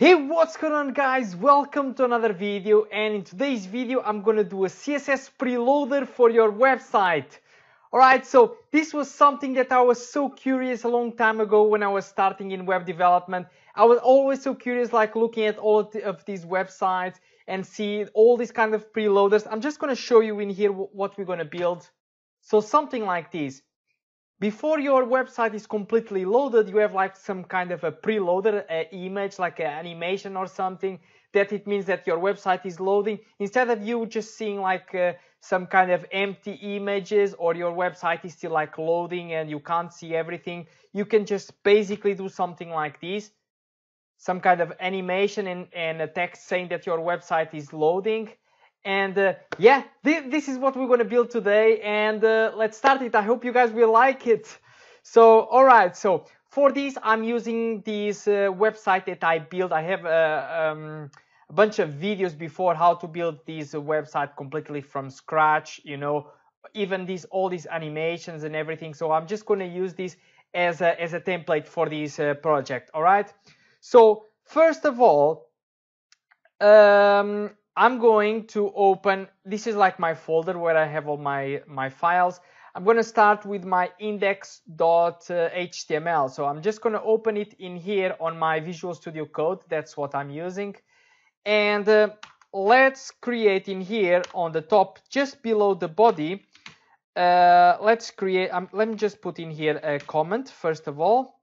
Hey, what's going on, guys? Welcome to another video, and in today's video I'm gonna do a CSS preloader for your website. Alright, so this was something that I was so curious a long time ago when I was starting in web development. I was always so curious, like looking at all of these websites and see all these kind of preloaders. I'm just gonna show you in here what we're gonna build. So something like this. Before your website is completely loaded, you have like some kind of a preloader image, like an animation or something, that it means that your website is loading. Instead of you just seeing like some kind of empty images, or your website is still like loading and you can't see everything, you can just basically do something like this. Some kind of animation and a text saying that your website is loading. And yeah, this is what we're going to build today, and let's start it. I hope you guys will like it. So alright, so for this I'm using this website that I built. I have a bunch of videos before how to build this website completely from scratch, you know, even all these animations and everything. So I'm just going to use this as a template for this project. Alright, so first of all, I'm going to open, this is like my folder where I have all my files. I'm going to start with my index.html. So I'm just going to open it in here on my Visual Studio Code. That's what I'm using. And let's create in here on the top, just below the body, let's create, let me just put in here a comment first of all.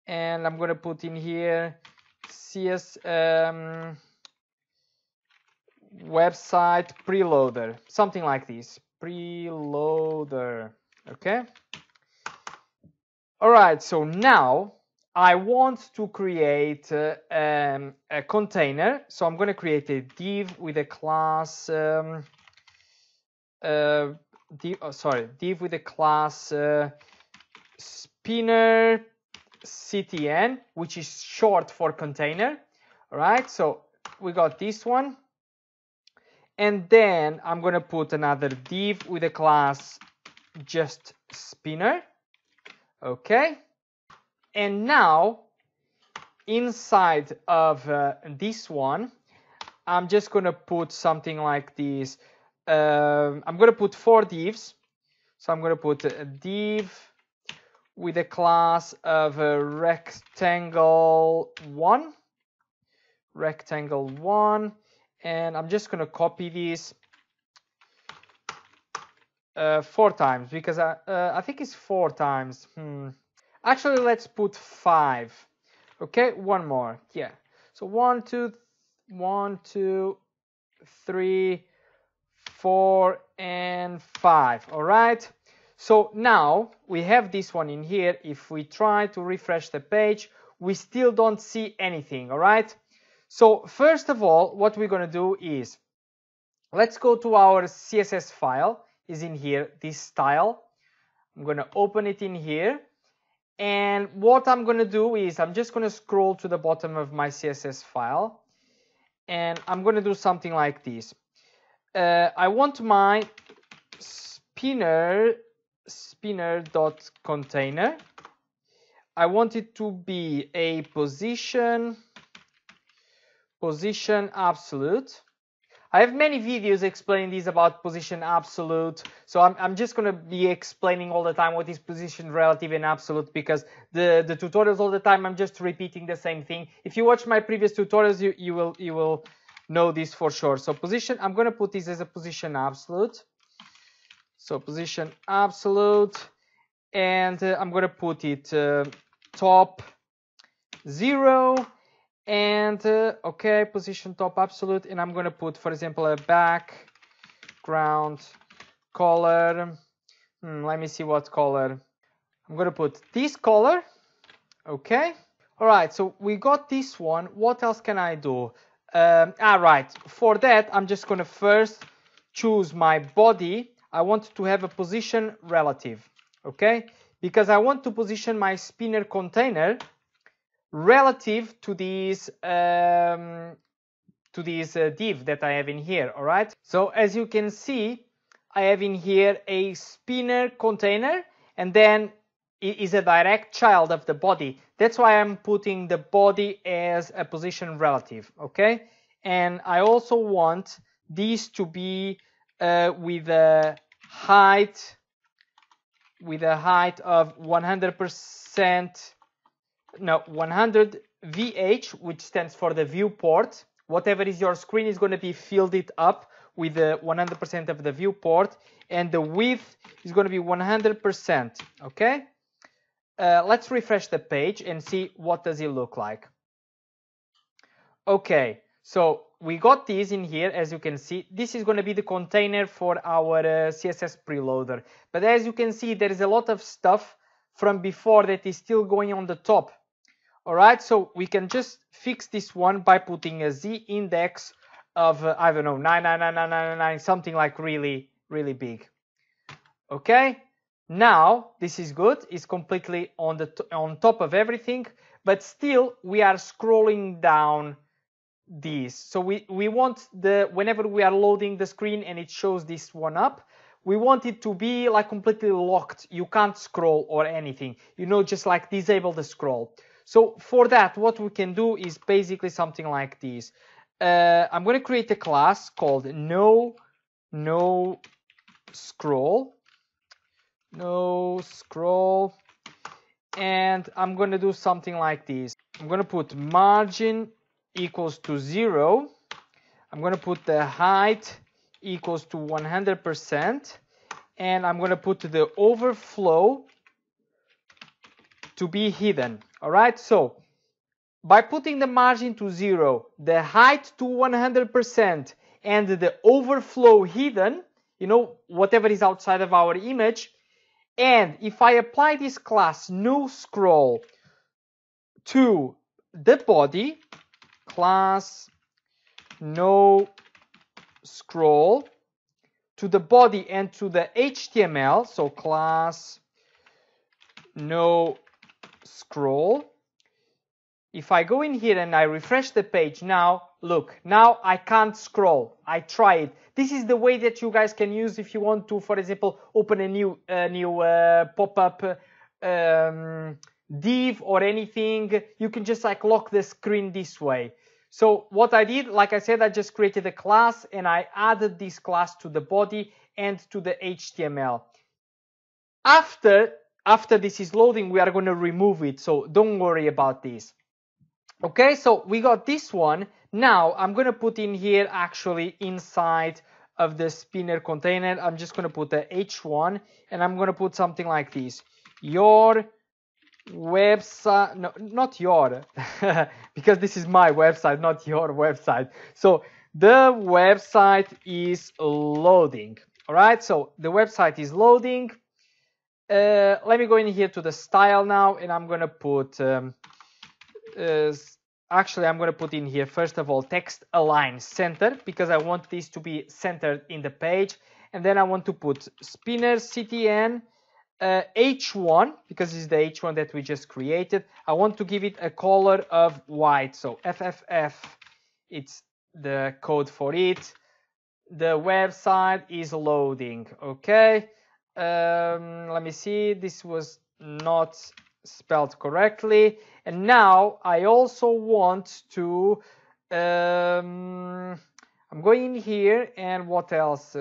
And I'm going to put in here website preloader, something like this, preloader. Okay, all right, so now I want to create a container. So I'm going to create a div with a class div with a class spinner ctn, which is short for container. All right, so we got this one. And then I'm going to put another div with a class just spinner. Okay. And now inside of this one, I'm just going to put something like this. I'm going to put 4 divs. So I'm going to put a div with a class of rectangle1. And I'm just going to copy this 4 times, because I think it's 4 times. Actually, let's put 5. Okay, one more. Yeah. So 1, 2, 3, 4, and 5. All right. So now we have this one in here. If we try to refresh the page, we still don't see anything. All right. So first of all, what we're going to do is, let's go to our CSS file. Is in here, this style. I'm going to open it in here. And what I'm going to do is, I'm just going to scroll to the bottom of my CSS file. And I'm going to do something like this. I want my spinner.container. I want it to be a position absolute. I have many videos explaining this about position absolute, so I'm just going to be explaining all the time what is position relative and absolute, because the tutorials all the time I'm just repeating the same thing. If you watch my previous tutorials, you will know this for sure. So position, I'm going to put this as a position absolute. So position absolute, and I'm going to put it top 0. And okay, position top absolute, and I'm going to put, for example, a background color. Let me see what color. I'm going to put this color. Okay. All right, so we got this one. What else can I do? Right, for that I'm just going to first choose my body. I want to have a position relative. Okay, because I want to position my spinner container relative to these div that I have in here. All right, so as you can see, I have in here a spinner container, and then is a direct child of the body. That's why I'm putting the body as a position relative, okay? And I also want these to be with a height of 100%, no, 100 VH, which stands for the viewport. Whatever is your screen is going to be filled it up with the 100% of the viewport, and the width is going to be 100%, okay? Let's refresh the page and see what does it look like. Okay, so we got these in here. As you can see, this is going to be the container for our CSS preloader. But as you can see, there is a lot of stuff from before that is still going on the top. All right, so we can just fix this one by putting a z index of I don't know, 99999, something like really big. Okay, now this is good. It's completely on top of everything, but still we are scrolling down these. So we want whenever we are loading the screen and it shows this one up, we want it to be like completely locked. You can't scroll or anything, you know, just like disable the scroll. So for that, what we can do is basically something like this. I'm going to create a class called no scroll, and I'm going to do something like this. I'm going to put margin equals to 0. I'm going to put the height equals to 100%, and I'm going to put the overflow to be hidden. All right, so by putting the margin to 0, the height to 100%, and the overflow hidden, you know, whatever is outside of our image, and if I apply this class no scroll to the body, class no scroll to the body and to the HTML, so class no scroll. If I go in here and I refresh the page now, look, now I can't scroll. I try it. This is the way that you guys can use if you want to, for example, open a new pop-up div or anything. You can just like lock the screen this way. So what I did, like I said, I just created a class and I added this class to the body and to the HTML. After this is loading, we are going to remove it, so don't worry about this. Okay, so we got this one. Now I'm going to put in here actually inside of the spinner container. I'm just going to put the H1 and I'm going to put something like this. Your website, no, not your, because this is my website, not your website. So the website is loading. All right, so the website is loading. Let me go in here to the style now, and I'm going to put actually I'm going to put in here first of all text align center, because I want this to be centered in the page, and then I want to put spinner ctn h1, because this is the h1 that we just created. I want to give it a color of white, so FFF, it's the code for it. The website is loading. Okay, let me see, this was not spelled correctly. And now I also want to I'm going in here, and what else,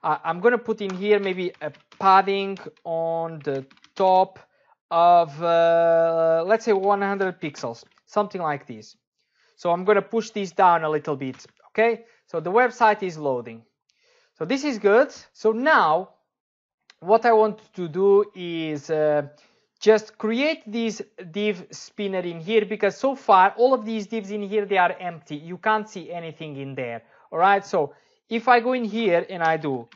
I'm going to put in here maybe a padding on the top of let's say 100 pixels, something like this. So I'm going to push this down a little bit. Okay, so the website is loading, so this is good. So now what I want to do is just create this div spinner in here, because so far all of these divs in here, they are empty. You can't see anything in there. All right, so if I go in here and I do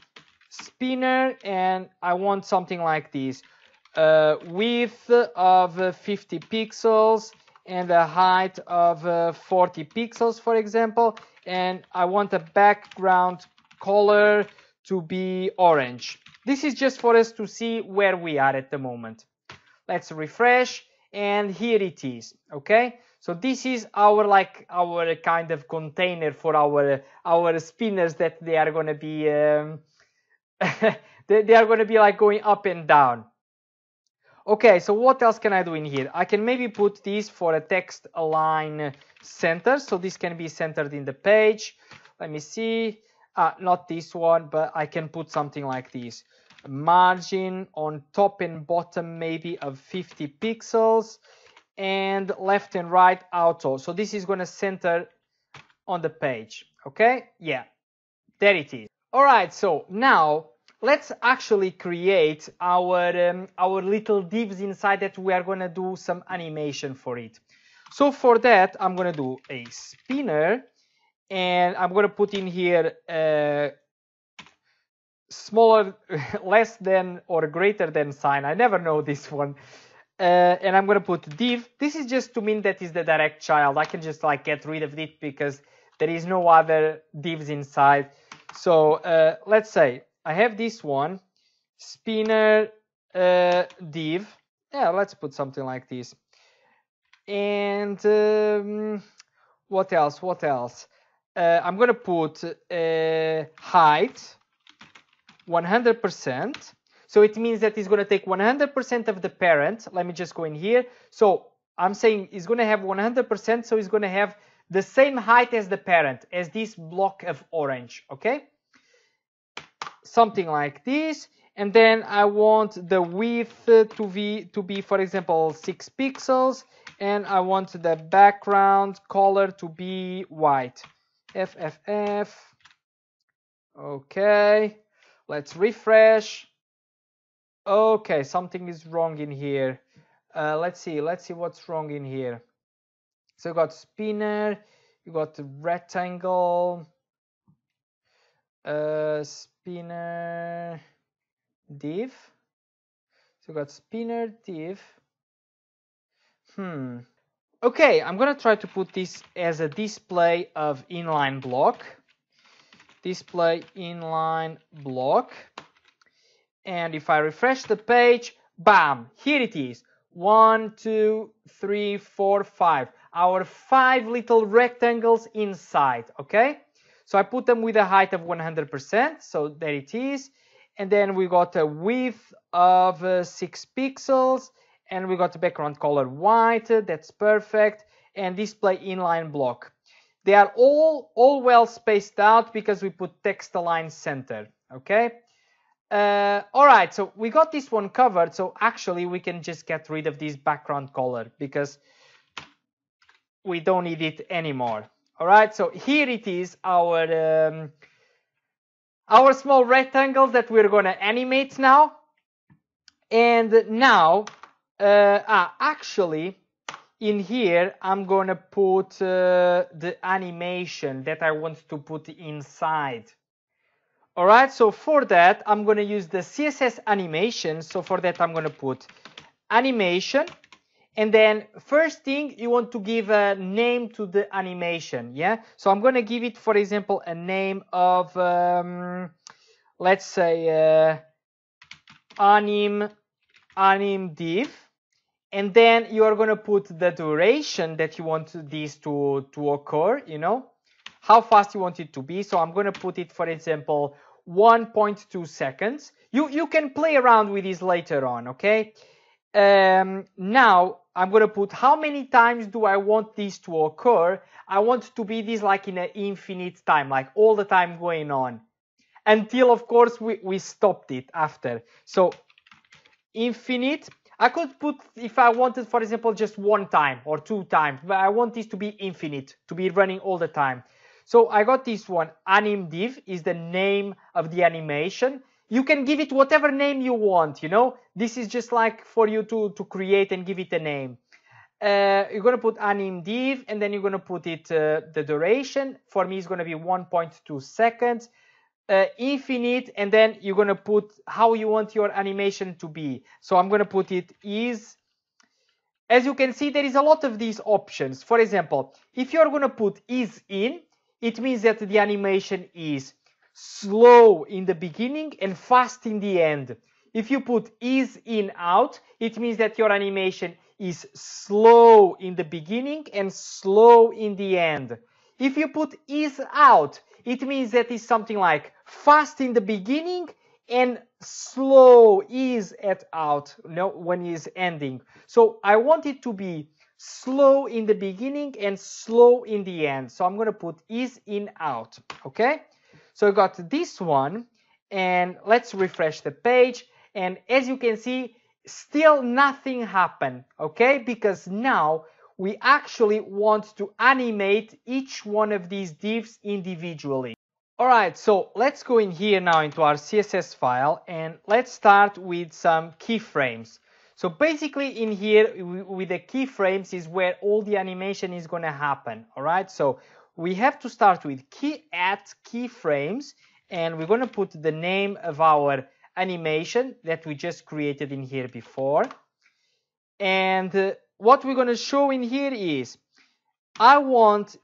spinner and I want something like this, width of 50 pixels and a height of 40 pixels, for example, and I want a background color to be orange. This is just for us to see where we are at the moment. Let's refresh, and here it is. Okay, so this is our kind of container for our spinners, that they are going to be they are going to be like going up and down. Okay, so what else can I do in here? I can maybe put this for a text align center, so this can be centered in the page. Let me see. Not this one, but I can put something like this. Margin on top and bottom maybe of 50 pixels, and left and right auto. So this is going to center on the page. Okay, yeah, there it is. All right, so now let's actually create our little divs inside that we are going to do some animation for it. So for that, I'm going to do a spinner, and I'm going to put in here smaller, less than or greater than sign. I never know this one. And I'm going to put div. This is just to mean that is the direct child. I can just like get rid of it because there is no other divs inside. So let's say I have this one, spinner div. Yeah, let's put something like this. And what else? What else? I'm going to put height 100%. So it means that it's going to take 100% of the parent. Let me just go in here. So I'm saying it's going to have 100%. So it's going to have the same height as the parent, as this block of orange. Okay. Something like this. And then I want the width to be, for example, 6 pixels. And I want the background color to be white. FFF. Okay. Let's refresh. Okay, something is wrong in here. Let's see what's wrong in here. So you got spinner, you got rectangle, spinner div. So you got spinner div. Okay, I'm gonna try to put this as a display of inline block. Display inline block. And if I refresh the page, bam, here it is. 1, 2, 3, 4, 5. Our 5 little rectangles inside, okay? So I put them with a height of 100%, so there it is. And then we got a width of 6 pixels, and we got the background color white, that's perfect, and display inline block. They are all well spaced out because we put text align center, okay? All right, so we got this one covered. So actually we can just get rid of this background color because we don't need it anymore. All right, so here it is, our small rectangles that we're going to animate now. And now, actually, in here, I'm going to put the animation that I want to put inside. All right, so for that, I'm going to use the CSS Animation. So for that, I'm going to put animation. And then first thing, you want to give a name to the animation. Yeah, so I'm going to give it, for example, a name of, let's say, anim div. And then you are going to put the duration that you want this to occur, you know, how fast you want it to be. So I'm going to put it, for example, 1.2 seconds. You can play around with this later on, okay? Now I'm going to put how many times do I want this to occur. I want to be this like in an infinite time, like all the time going on. Until, of course, we stopped it after. So infinite. I could put, if I wanted, for example, just 1 time or 2 times, but I want this to be infinite, to be running all the time. So I got this one, anim div is the name of the animation. You can give it whatever name you want, you know. This is just like for you to create and give it a name. You're going to put anim div, and then you're going to put it, the duration. For me, it's going to be 1.2 seconds. Infinite, and then you're going to put how you want your animation to be. So I'm going to put it is, as you can see, there is a lot of these options. For example, if you're going to put is in, it means that the animation is slow in the beginning and fast in the end. If you put is in out, it means that your animation is slow in the beginning and slow in the end. If you put is out, it means that it's something like fast in the beginning and slow is at out, when it's ending. So I want it to be slow in the beginning and slow in the end. So I'm going to put is in out. Okay, so I got this one, and let's refresh the page. And as you can see, still nothing happened. Okay, because now we actually want to animate each one of these divs individually. Alright, so let's go in here now into our CSS file, and let's start with some keyframes. So basically in here with the keyframes is where all the animation is going to happen. Alright, so we have to start with keyframes, and we're going to put the name of our animation that we just created in here before. And what we're going to show in here is I want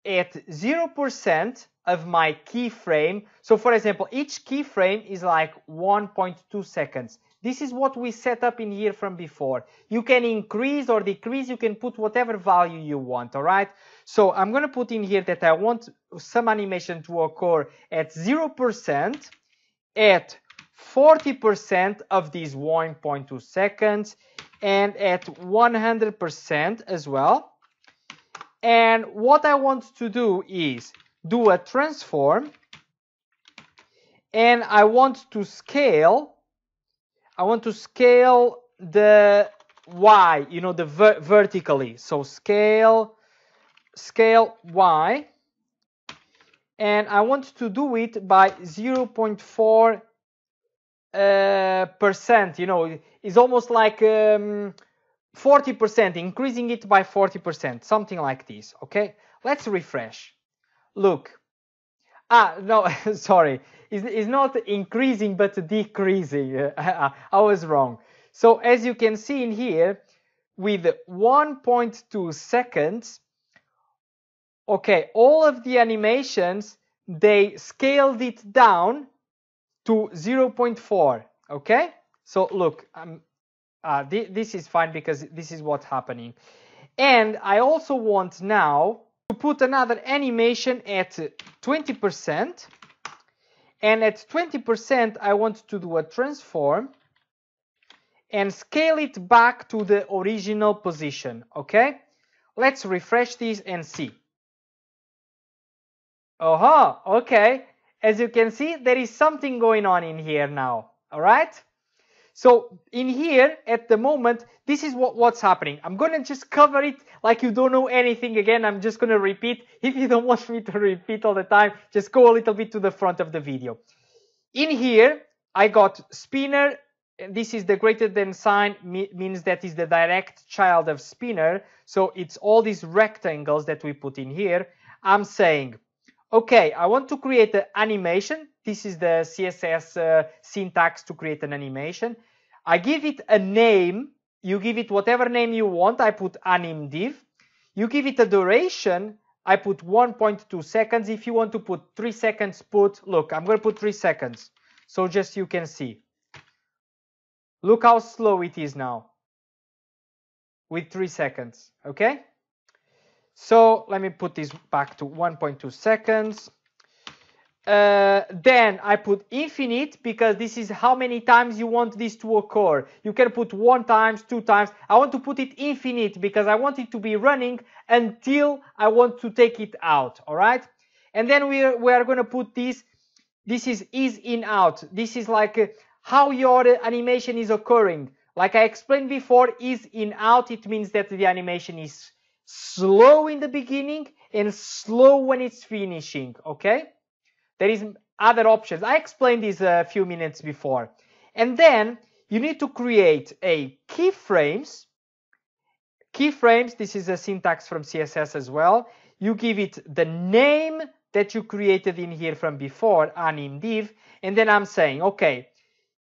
at 0% of my keyframe. So for example, each keyframe is like 1.2 seconds. This is what we set up in here from before. You can increase or decrease, you can put whatever value you want, all right? So I'm going to put in here that I want some animation to occur at 0%, at 40% of these 1.2 seconds, and at 100% as well. And what I want to do is do a transform, and I want to scale the Y, the vertically. So scale Y, and I want to do it by 0.4%. It's almost like 40%, increasing it by 40%, something like this. Okay, let's refresh. Look, no, sorry, it's not increasing but decreasing. I was wrong. So as you can see in here, with 1.2 seconds, okay, all of the animations, they scaled it down to 0.4. Okay, so look, this is fine because this is what's happening. And I also want now to put another animation at 20%, and at 20% I want to do a transform and scale it back to the original position. Okay, let's refresh this and see. Okay, as you can see, there is something going on in here now. All right, so in here at the moment, this is what's happening. I'm going to just cover it like you don't know anything again. I'm just going to repeat. If you don't want me to repeat all the time, just go a little bit to the front of the video. In here, I got spinner. This is the greater than sign, means that is the direct child of spinner. So it's all these rectangles that we put in here. I'm saying, okay, I want to create an animation. This is the CSS syntax to create an animation. I give it a name. You give it whatever name you want. I put animdiv. You give it a duration. I put 1.2 seconds. If you want to put 3 seconds, look, I'm going to put 3 seconds. So just you can see. Look how slow it is now with 3 seconds. Okay? So let me put this back to 1.2 seconds. Then I put infinite because this is how many times you want this to occur. You can put 1 time, 2 times. I want to put it infinite because I want it to be running until I want to take it out. All right. And then we are going to put this. This is in out. This is like how your animation is occurring. Like I explained before, is in out. It means that the animation is slow in the beginning and slow when it's finishing. Okay. There is other options. I explained this a few minutes before. And then you need to create a keyframes. Keyframes, this is a syntax from CSS as well. You give it the name that you created in here from before, animdiv. And then I'm saying, okay,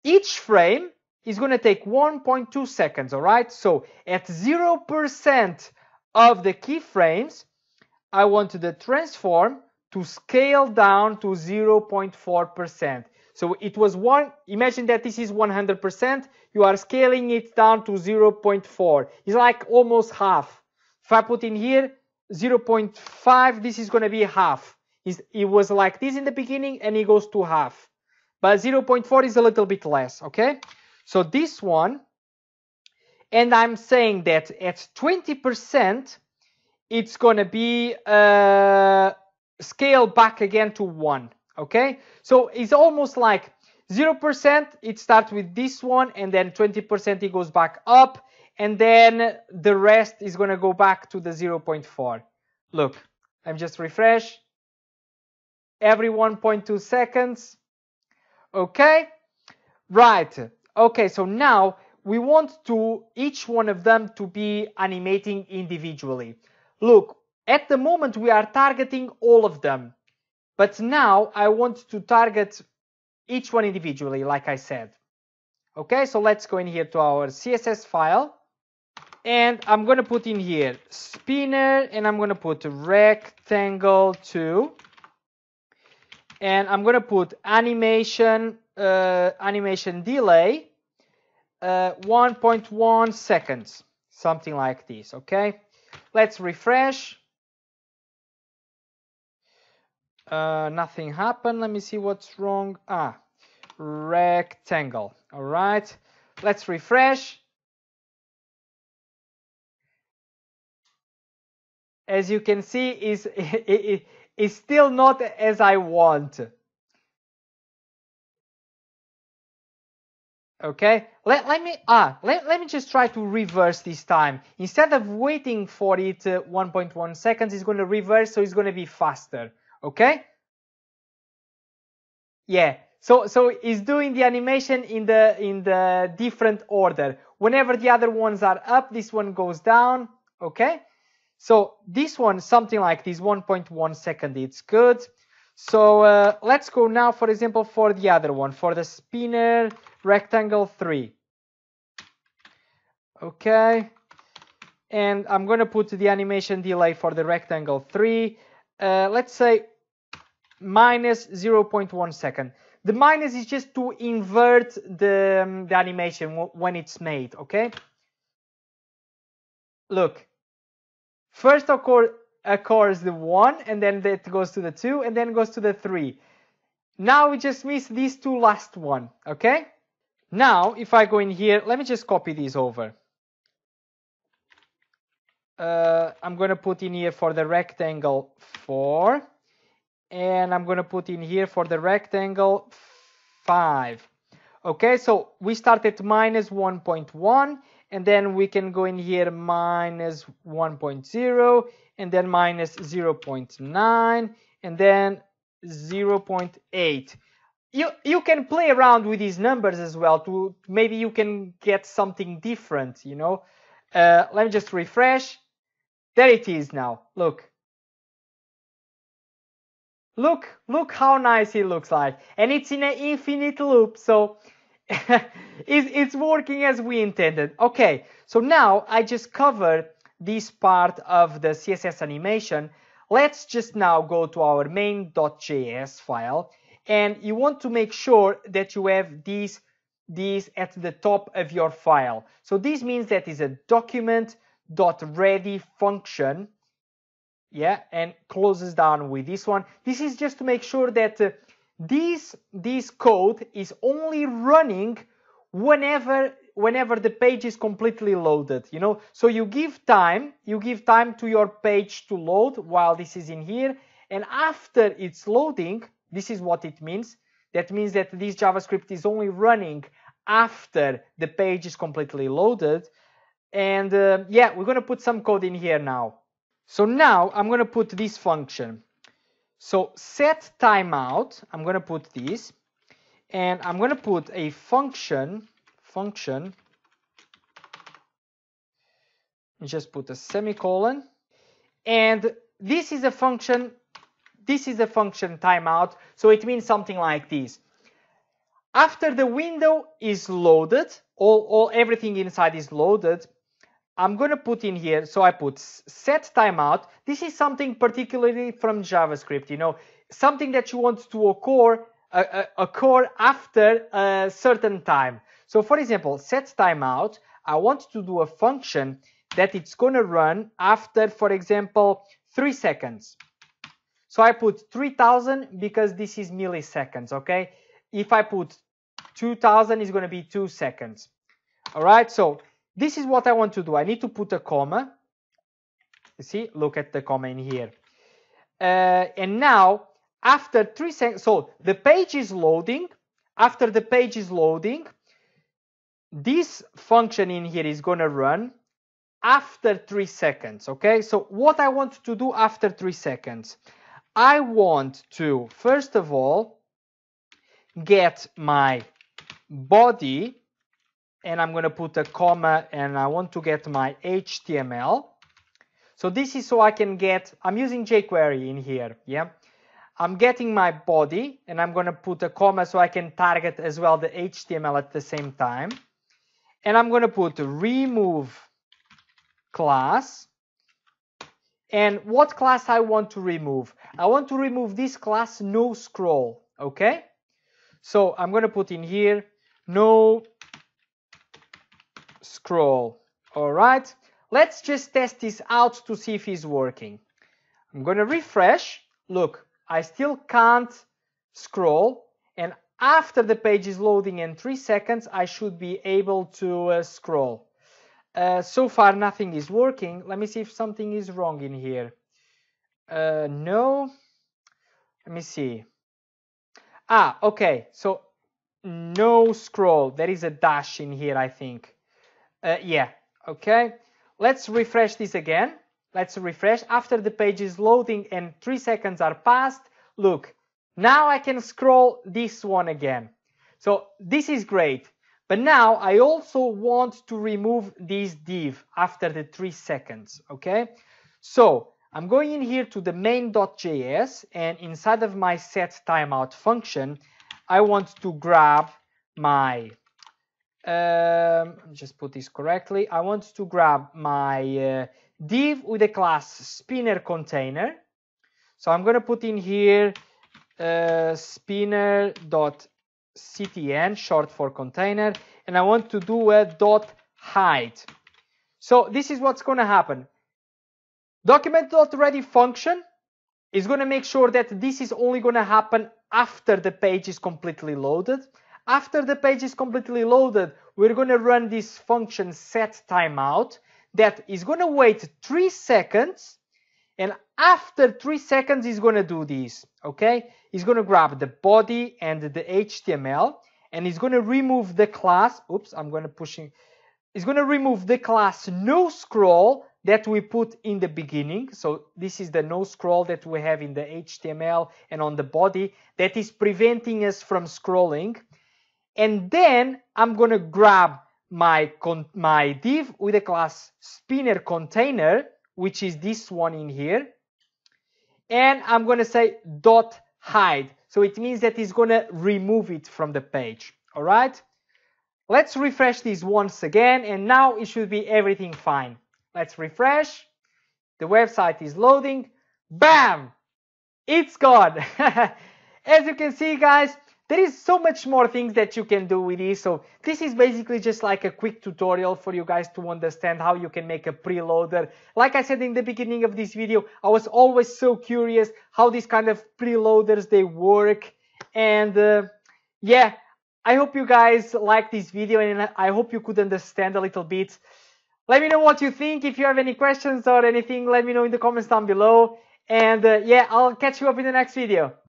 each frame is going to take 1.2 seconds, all right? So at 0% of the keyframes, I want the transform to scale down to 0.4%. So it was imagine that this is 100%, you are scaling it down to 0.4. It's like almost half. If I put in here 0.5, this is going to be half. It was like this in the beginning and it goes to half. but 0.4 is a little bit less, okay? So this one, and I'm saying that at 20%, it's gonna be scaled back again to 1, okay? So it's almost like 0%, it starts with this one, and then 20% it goes back up, and then the rest is gonna go back to the 0.4. Look, I'm just refresh. Every 1.2 seconds. Okay, right. Okay, so now we want to each one of them to be animating individually. Look, at the moment we are targeting all of them, but now I want to target each one individually, like I said. Okay, so let's go in here to our CSS file, and I'm gonna put in here spinner, and I'm gonna put rectangle 2. And I'm gonna put animation delay 1.1 seconds, something like this. Okay, let's refresh. Nothing happened. Let me see what's wrong. Rectangle. All right, let's refresh. As you can see, is still not as I want. Okay, let me just try to reverse this time. Instead of waiting for it 1.1 seconds, it's going to reverse, so it's going to be faster. Okay, yeah, so it's doing the animation in the different order. Whenever the other ones are up, this one goes down. Okay, so this one, something like this, 1.1 second, it's good. So let's go now, for example, for the other one, for the spinner rectangle 3. Okay, and I'm going to put the animation delay for the rectangle 3. Let's say minus 0.1 second. The minus is just to invert the animation when it's made. Okay, look, first occurs the 1, and then it goes to the 2, and then goes to the 3. Now we just miss these two last one. Okay, now if I go in here, let me just copy these over. I'm going to put in here for the rectangle 4, and I'm going to put in here for the rectangle 5. Okay, so we start at minus 1.1, and then we can go in here minus 1.0, and then minus 0.9, and then 0.8. You can play around with these numbers as well to maybe you can get something different, you know. Let me just refresh. There it is now. Look how nice it looks like, and it's in an infinite loop, so it's working as we intended. Okay, so now I just covered this part of the CSS animation. Let's just now go to our main.js file, and you want to make sure that you have these at the top of your file. So this means that is a document.ready function. Yeah, and closes down with this one. This is just to make sure that this code is only running whenever the page is completely loaded, you know. So you give time to your page to load while this is in here, and after it's loading, this is what it means. That means that this JavaScript is only running after the page is completely loaded. And yeah, we're going to put some code in here now. So now I'm going to put this function. So set timeout, I'm going to put this, and I'm going to put a function, just put a semicolon, and this is a function timeout, so it means something like this. After the window is loaded, everything inside is loaded, I'm going to put in here, so I put set timeout. This is something particularly from JavaScript, you know, something that you want to occur after a certain time. So for example, set timeout, I want to do a function that it's going to run after, for example, 3 seconds. So I put 3000 because this is milliseconds, okay? if I put 2000, it's going to be 2 seconds. All right, so this is what I want to do. I need to put a comma. You see, look at the comma in here. And now, after 3 seconds, so the page is loading. After the page is loading, this function in here is going to run after 3 seconds. Okay, so what I want to do after 3 seconds, I want to, first of all, get my body, and I'm going to put a comma, and I want to get my HTML. So this is so I can get, I'm using jQuery in here, yeah. I'm getting my body, and I'm going to put a comma so I can target as well the HTML at the same time. And I'm going to put remove class. And what class I want to remove? I want to remove this class no scroll, okay? So I'm going to put in here no scroll. All right, let's just test this out to see if it's working. I'm going to refresh. Look, I still can't scroll, and after the page is loading in 3 seconds, I should be able to scroll. So far, nothing is working. Let me see if something is wrong in here. No. Let me see. Ah, okay. So no scroll. There is a dash in here, I think. Yeah. Okay. Let's refresh this again. Let's refresh. After the page is loading and 3 seconds are passed, look, now I can scroll this one again. So this is great. But now I also want to remove this div after the 3 seconds, okay? So I'm going in here to the main.js, and inside of my set timeout function, I want to grab my, just put this correctly. I want to grab my div with the class spinner container. So I'm going to put in here spinner.ctn, short for container, and I want to do a .hide. So this is what's going to happen. Document.ready function is going to make sure that this is only going to happen after the page is completely loaded. After the page is completely loaded, we're going to run this function set timeout that is going to wait 3 seconds, and after 3 seconds is going to do this, okay? It's going to grab the body and the HTML, and it's going to remove the class, oops, I'm going to pushing, it's going to remove the class no scroll that we put in the beginning. So this is the no scroll that we have in the HTML and on the body that is preventing us from scrolling. And then I'm going to grab my div with the class spinner container, which is this one in here. And I'm going to say .hide. So it means that it's going to remove it from the page. All right. Let's refresh this once again. And now it should be everything fine. Let's refresh. The website is loading. Bam! It's gone. As you can see, guys, there is so much more things that you can do with this. So this is basically just like a quick tutorial for you guys to understand how you can make a preloader. Like I said in the beginning of this video, I was always so curious how these kind of preloaders, they work. And yeah, I hope you guys like this video, and I hope you could understand a little bit. Let me know what you think. If you have any questions or anything, let me know in the comments down below. And yeah, I'll catch you up in the next video.